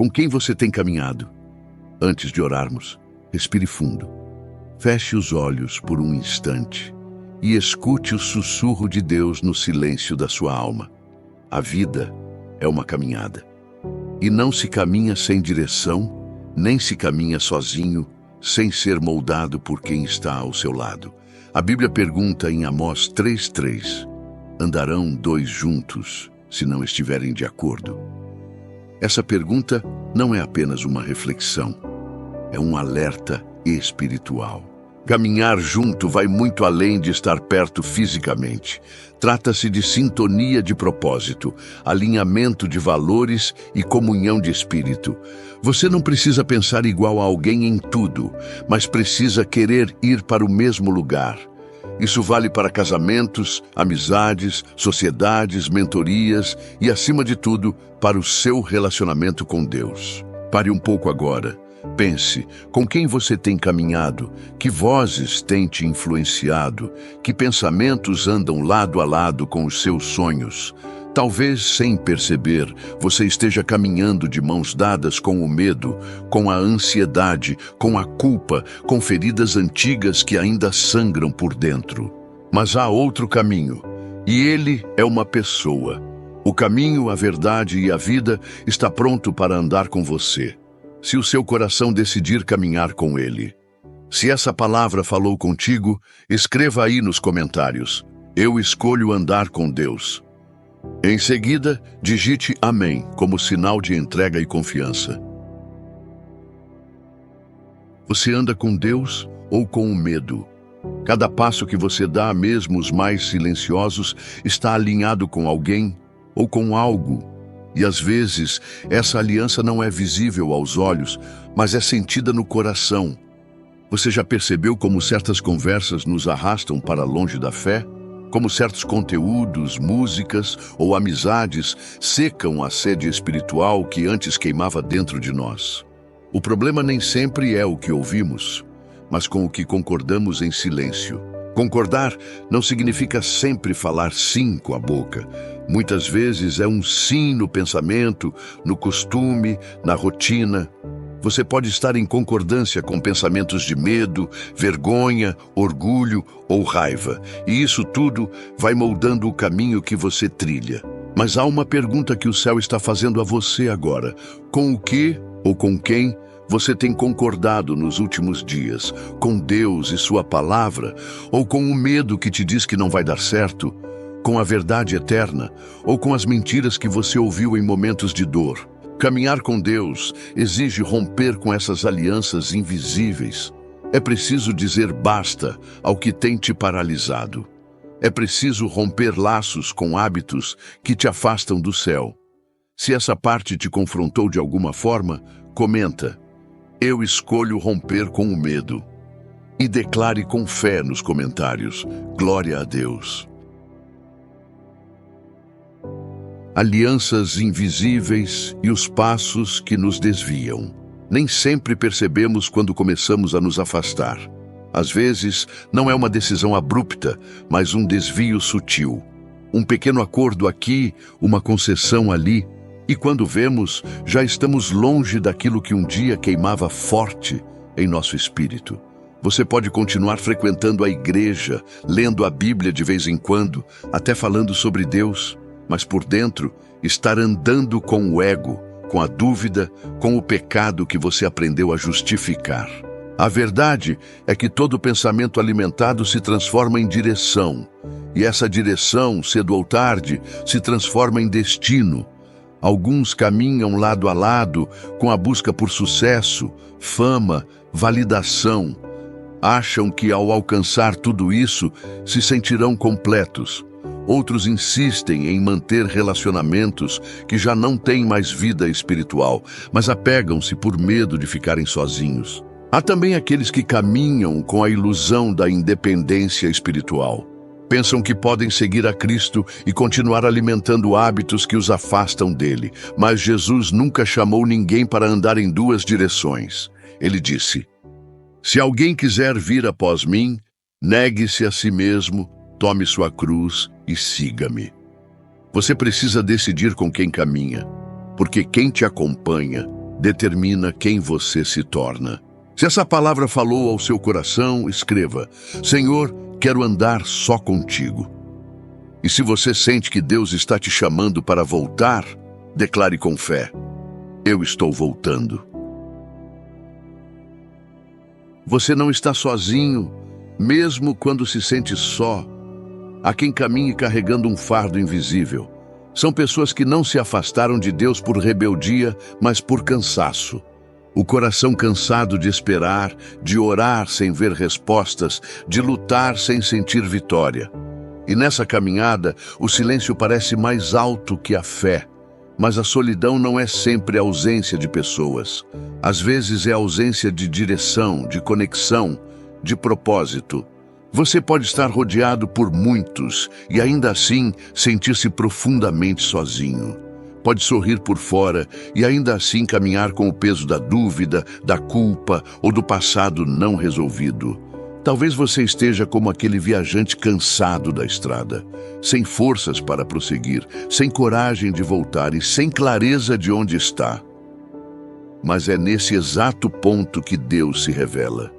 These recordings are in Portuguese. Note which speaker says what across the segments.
Speaker 1: Com quem você tem caminhado? Antes de orarmos, respire fundo. Feche os olhos por um instante e escute o sussurro de Deus no silêncio da sua alma. A vida é uma caminhada. E não se caminha sem direção, nem se caminha sozinho, sem ser moldado por quem está ao seu lado. A Bíblia pergunta em Amós 3:3, andarão dois juntos se não estiverem de acordo? Essa pergunta não é apenas uma reflexão, é um alerta espiritual. Caminhar junto vai muito além de estar perto fisicamente. Trata-se de sintonia de propósito, alinhamento de valores e comunhão de espírito. Você não precisa pensar igual a alguém em tudo, mas precisa querer ir para o mesmo lugar. Isso vale para casamentos, amizades, sociedades, mentorias e, acima de tudo, para o seu relacionamento com Deus. Pare um pouco agora. Pense, com quem você tem caminhado, que vozes têm te influenciado, que pensamentos andam lado a lado com os seus sonhos. Talvez, sem perceber, você esteja caminhando de mãos dadas com o medo, com a ansiedade, com a culpa, com feridas antigas que ainda sangram por dentro. Mas há outro caminho, e ele é uma pessoa. O caminho, a verdade e a vida está pronto para andar com você, se o seu coração decidir caminhar com ele. Se essa palavra falou contigo, escreva aí nos comentários: eu escolho andar com Deus. Em seguida, digite amém como sinal de entrega e confiança. Você anda com Deus ou com o medo? Cada passo que você dá, mesmo os mais silenciosos, está alinhado com alguém ou com algo. E às vezes, essa aliança não é visível aos olhos, mas é sentida no coração. Você já percebeu como certas conversas nos arrastam para longe da fé? Como certos conteúdos, músicas ou amizades secam a sede espiritual que antes queimava dentro de nós? O problema nem sempre é o que ouvimos, mas com o que concordamos em silêncio. Concordar não significa sempre falar sim com a boca. Muitas vezes é um sim no pensamento, no costume, na rotina. Você pode estar em concordância com pensamentos de medo, vergonha, orgulho ou raiva, e isso tudo vai moldando o caminho que você trilha. Mas há uma pergunta que o céu está fazendo a você agora: com o que ou com quem você tem concordado nos últimos dias? Com Deus e sua palavra? Ou com o medo que te diz que não vai dar certo? Com a verdade eterna? Ou com as mentiras que você ouviu em momentos de dor? Caminhar com Deus exige romper com essas alianças invisíveis. É preciso dizer basta ao que tem te paralisado. É preciso romper laços com hábitos que te afastam do céu. Se essa parte te confrontou de alguma forma, comenta: eu escolho romper com o medo. E declare com fé nos comentários: glória a Deus. Alianças invisíveis e os passos que nos desviam. Nem sempre percebemos quando começamos a nos afastar. Às vezes, não é uma decisão abrupta, mas um desvio sutil. Um pequeno acordo aqui, uma concessão ali, e quando vemos, já estamos longe daquilo que um dia queimava forte em nosso espírito. Você pode continuar frequentando a igreja, lendo a Bíblia de vez em quando, até falando sobre Deus, mas por dentro estar andando com o ego, com a dúvida, com o pecado que você aprendeu a justificar. A verdade é que todo pensamento alimentado se transforma em direção, e essa direção, cedo ou tarde, se transforma em destino. Alguns caminham lado a lado com a busca por sucesso, fama, validação. Acham que ao alcançar tudo isso, se sentirão completos. Outros insistem em manter relacionamentos que já não têm mais vida espiritual, mas apegam-se por medo de ficarem sozinhos. Há também aqueles que caminham com a ilusão da independência espiritual. Pensam que podem seguir a Cristo e continuar alimentando hábitos que os afastam dele. Mas Jesus nunca chamou ninguém para andar em duas direções. Ele disse: se alguém quiser vir após mim, negue-se a si mesmo, tome sua cruz e siga-me. Você precisa decidir com quem caminha, porque quem te acompanha determina quem você se torna. Se essa palavra falou ao seu coração, escreva: Senhor, quero andar só contigo. E se você sente que Deus está te chamando para voltar, declare com fé: eu estou voltando. Você não está sozinho, mesmo quando se sente só. Há quem caminhe carregando um fardo invisível. São pessoas que não se afastaram de Deus por rebeldia, mas por cansaço. O coração cansado de esperar, de orar sem ver respostas, de lutar sem sentir vitória. E nessa caminhada, o silêncio parece mais alto que a fé. Mas a solidão não é sempre a ausência de pessoas. Às vezes é a ausência de direção, de conexão, de propósito. Você pode estar rodeado por muitos e ainda assim sentir-se profundamente sozinho. Pode sorrir por fora e ainda assim caminhar com o peso da dúvida, da culpa ou do passado não resolvido. Talvez você esteja como aquele viajante cansado da estrada, sem forças para prosseguir, sem coragem de voltar e sem clareza de onde está. Mas é nesse exato ponto que Deus se revela.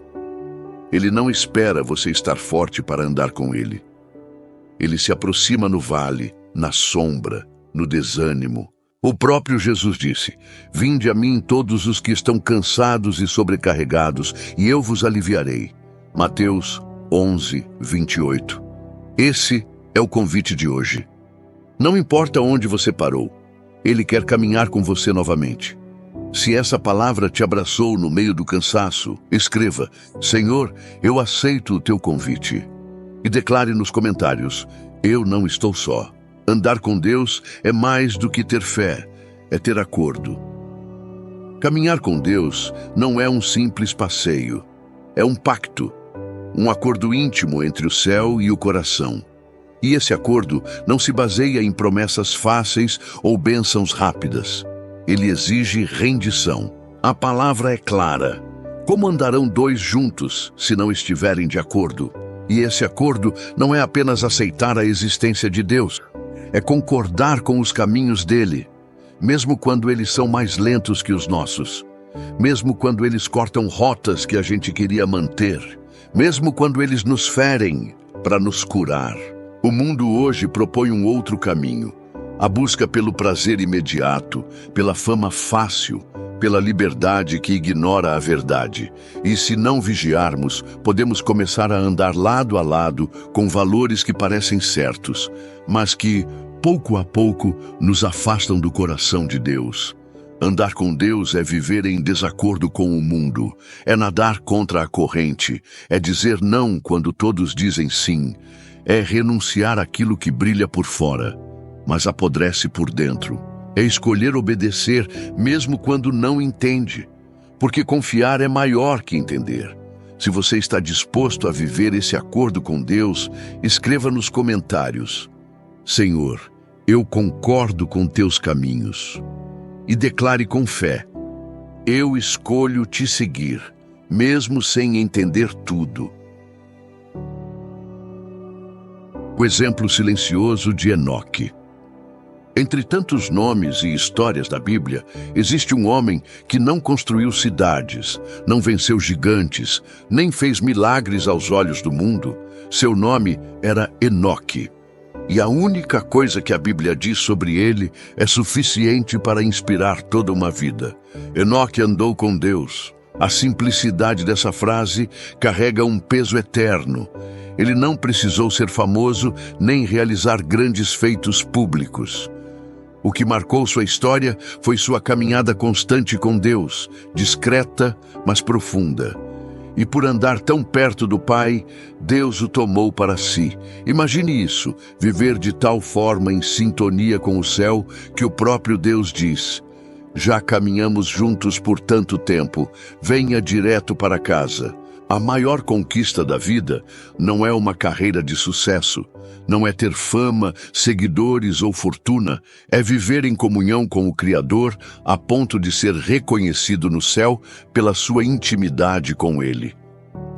Speaker 1: Ele não espera você estar forte para andar com Ele. Ele se aproxima no vale, na sombra, no desânimo. O próprio Jesus disse: Vinde a mim todos os que estão cansados e sobrecarregados, e eu vos aliviarei. Mateus 11, 28. Esse é o convite de hoje. Não importa onde você parou, Ele quer caminhar com você novamente. Se essa palavra te abraçou no meio do cansaço, escreva: Senhor, eu aceito o teu convite. E declare nos comentários: eu não estou só. Andar com Deus é mais do que ter fé, é ter acordo. Caminhar com Deus não é um simples passeio, é um pacto, um acordo íntimo entre o céu e o coração. E esse acordo não se baseia em promessas fáceis ou bênçãos rápidas. Ele exige rendição. A palavra é clara. Como andarão dois juntos se não estiverem de acordo? E esse acordo não é apenas aceitar a existência de Deus, é concordar com os caminhos dele, mesmo quando eles são mais lentos que os nossos, mesmo quando eles cortam rotas que a gente queria manter, mesmo quando eles nos ferem para nos curar. O mundo hoje propõe um outro caminho. A busca pelo prazer imediato, pela fama fácil, pela liberdade que ignora a verdade. E se não vigiarmos, podemos começar a andar lado a lado com valores que parecem certos, mas que, pouco a pouco, nos afastam do coração de Deus. Andar com Deus é viver em desacordo com o mundo, é nadar contra a corrente, é dizer não quando todos dizem sim, é renunciar àquilo que brilha por fora, mas apodrece por dentro. É escolher obedecer mesmo quando não entende, porque confiar é maior que entender. Se você está disposto a viver esse acordo com Deus, escreva nos comentários: Senhor, eu concordo com teus caminhos. E declare com fé: eu escolho te seguir, mesmo sem entender tudo. O exemplo silencioso de Enoque. Entre tantos nomes e histórias da Bíblia, existe um homem que não construiu cidades, não venceu gigantes, nem fez milagres aos olhos do mundo. Seu nome era Enoque. E a única coisa que a Bíblia diz sobre ele é suficiente para inspirar toda uma vida. Enoque andou com Deus. A simplicidade dessa frase carrega um peso eterno. Ele não precisou ser famoso nem realizar grandes feitos públicos. O que marcou sua história foi sua caminhada constante com Deus, discreta, mas profunda. E por andar tão perto do Pai, Deus o tomou para si. Imagine isso, viver de tal forma em sintonia com o céu que o próprio Deus diz: já caminhamos juntos por tanto tempo, venha direto para casa. A maior conquista da vida não é uma carreira de sucesso, não é ter fama, seguidores ou fortuna, é viver em comunhão com o Criador a ponto de ser reconhecido no céu pela sua intimidade com Ele.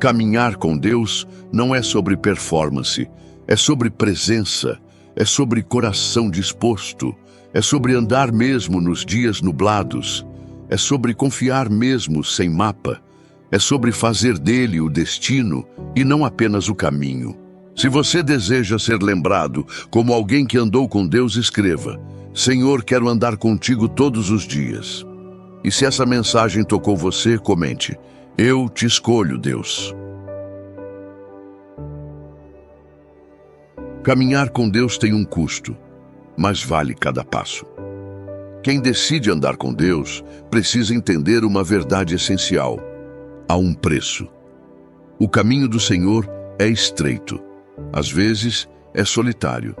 Speaker 1: Caminhar com Deus não é sobre performance, é sobre presença, é sobre coração disposto, é sobre andar mesmo nos dias nublados. É sobre confiar mesmo sem mapa. É sobre fazer dele o destino e não apenas o caminho. Se você deseja ser lembrado como alguém que andou com Deus, escreva: Senhor, quero andar contigo todos os dias. E se essa mensagem tocou você, comente: Eu te escolho, Deus. Caminhar com Deus tem um custo, mas vale cada passo. Quem decide andar com Deus precisa entender uma verdade essencial: há um preço. O caminho do Senhor é estreito, às vezes é solitário,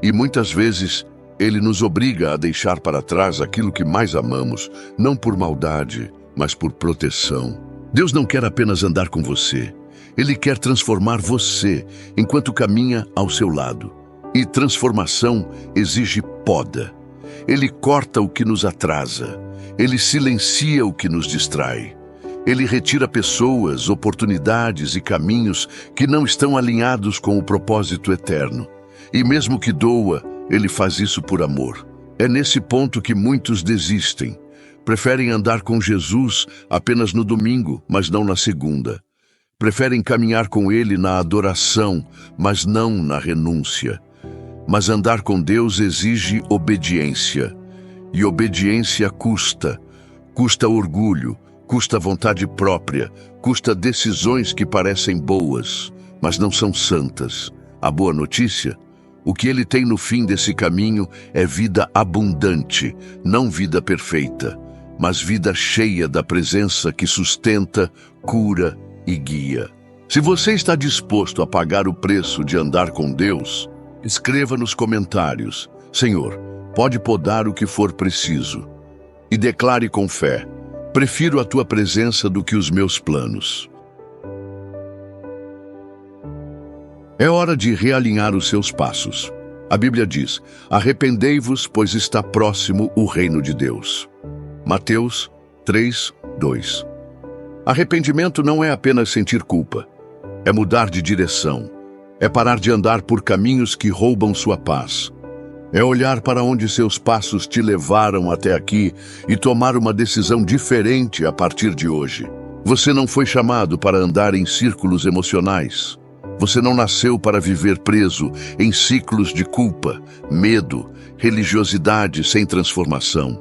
Speaker 1: e muitas vezes Ele nos obriga a deixar para trás aquilo que mais amamos, não por maldade, mas por proteção. Deus não quer apenas andar com você, Ele quer transformar você enquanto caminha ao seu lado. E transformação exige poda. Ele corta o que nos atrasa, Ele silencia o que nos distrai. Ele retira pessoas, oportunidades e caminhos que não estão alinhados com o propósito eterno. E mesmo que doa, Ele faz isso por amor. É nesse ponto que muitos desistem. Preferem andar com Jesus apenas no domingo, mas não na segunda. Preferem caminhar com Ele na adoração, mas não na renúncia. Mas andar com Deus exige obediência. E obediência custa. Custa orgulho, custa vontade própria, custa decisões que parecem boas, mas não são santas. A boa notícia? O que Ele tem no fim desse caminho é vida abundante, não vida perfeita, mas vida cheia da presença que sustenta, cura e guia. Se você está disposto a pagar o preço de andar com Deus, escreva nos comentários: Senhor, pode podar o que for preciso. E declare com fé: prefiro a tua presença do que os meus planos. É hora de realinhar os seus passos. A Bíblia diz: arrependei-vos, pois está próximo o reino de Deus. Mateus 3:2. Arrependimento não é apenas sentir culpa. É mudar de direção. É parar de andar por caminhos que roubam sua paz. É olhar para onde seus passos te levaram até aqui e tomar uma decisão diferente a partir de hoje. Você não foi chamado para andar em círculos emocionais. Você não nasceu para viver preso em ciclos de culpa, medo, religiosidade sem transformação.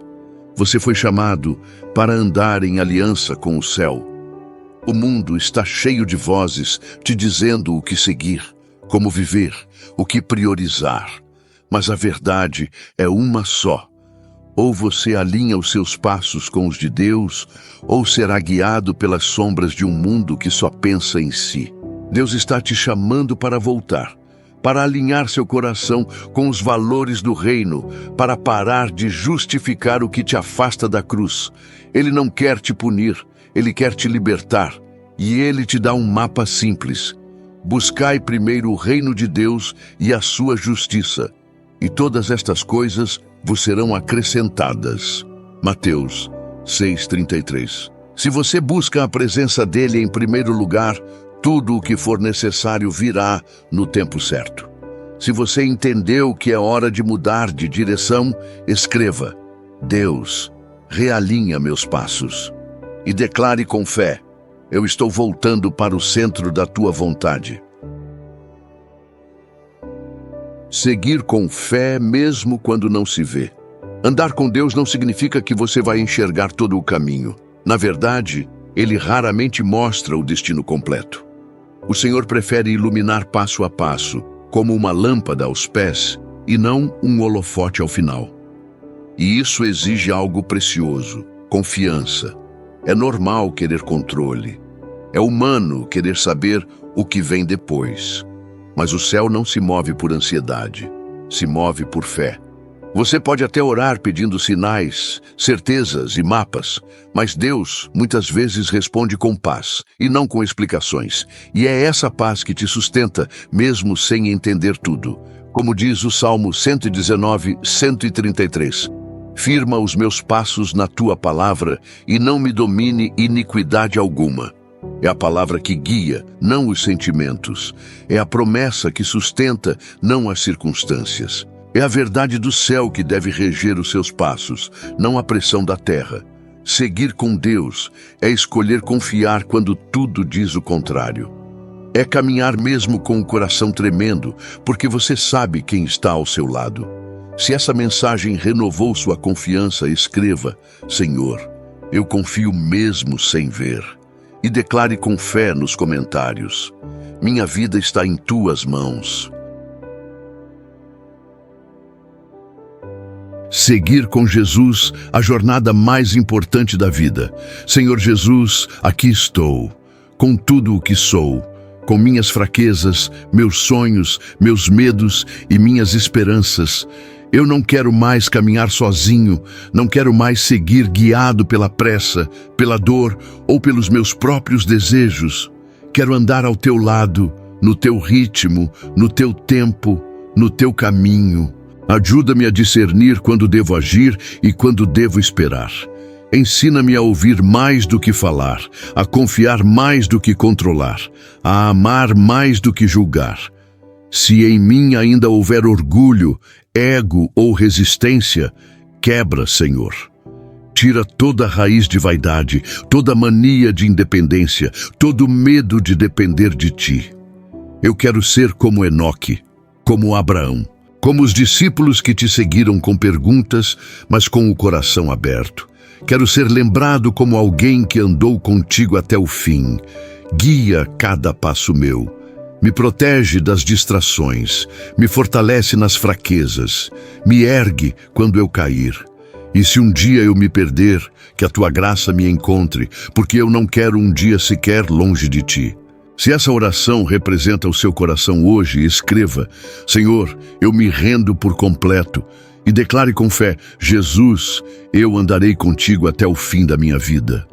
Speaker 1: Você foi chamado para andar em aliança com o céu. O mundo está cheio de vozes te dizendo o que seguir, como viver, o que priorizar. Mas a verdade é uma só. Ou você alinha os seus passos com os de Deus, ou será guiado pelas sombras de um mundo que só pensa em si. Deus está te chamando para voltar, para alinhar seu coração com os valores do reino, para parar de justificar o que te afasta da cruz. Ele não quer te punir, Ele quer te libertar. E Ele te dá um mapa simples. Buscai primeiro o reino de Deus e a sua justiça, e todas estas coisas vos serão acrescentadas. Mateus 6:33. Se você busca a presença dele em primeiro lugar, tudo o que for necessário virá no tempo certo. Se você entendeu que é hora de mudar de direção, escreva: Deus, realinha meus passos. E declare com fé: eu estou voltando para o centro da tua vontade. Seguir com fé mesmo quando não se vê. Andar com Deus não significa que você vai enxergar todo o caminho. Na verdade, Ele raramente mostra o destino completo. O Senhor prefere iluminar passo a passo, como uma lâmpada aos pés, e não um holofote ao final. E isso exige algo precioso: confiança. É normal querer controle. É humano querer saber o que vem depois. Mas o céu não se move por ansiedade, se move por fé. Você pode até orar pedindo sinais, certezas e mapas, mas Deus muitas vezes responde com paz e não com explicações. E é essa paz que te sustenta, mesmo sem entender tudo. Como diz o Salmo 119, 133. Firma os meus passos na tua palavra e não me domine iniquidade alguma. É a palavra que guia, não os sentimentos. É a promessa que sustenta, não as circunstâncias. É a verdade do céu que deve reger os seus passos, não a pressão da terra. Seguir com Deus é escolher confiar quando tudo diz o contrário. É caminhar mesmo com o coração tremendo, porque você sabe quem está ao seu lado. Se essa mensagem renovou sua confiança, escreva: Senhor, eu confio mesmo sem ver. E declare com fé nos comentários: minha vida está em tuas mãos. Seguir com Jesus, a jornada mais importante da vida. Senhor Jesus, aqui estou, com tudo o que sou, com minhas fraquezas, meus sonhos, meus medos e minhas esperanças. Eu não quero mais caminhar sozinho, não quero mais seguir guiado pela pressa, pela dor ou pelos meus próprios desejos. Quero andar ao teu lado, no teu ritmo, no teu tempo, no teu caminho. Ajuda-me a discernir quando devo agir e quando devo esperar. Ensina-me a ouvir mais do que falar, a confiar mais do que controlar, a amar mais do que julgar. Se em mim ainda houver orgulho, ego ou resistência, quebra, Senhor. Tira toda raiz de vaidade, toda mania de independência, todo medo de depender de Ti. Eu quero ser como Enoque, como Abraão, como os discípulos que Te seguiram com perguntas, mas com o coração aberto. Quero ser lembrado como alguém que andou contigo até o fim. Guia cada passo meu. Me protege das distrações, me fortalece nas fraquezas, me ergue quando eu cair. E se um dia eu me perder, que a Tua graça me encontre, porque eu não quero um dia sequer longe de Ti. Se essa oração representa o seu coração hoje, escreva: Senhor, eu me rendo por completo. E declare com fé: Jesus, eu andarei contigo até o fim da minha vida.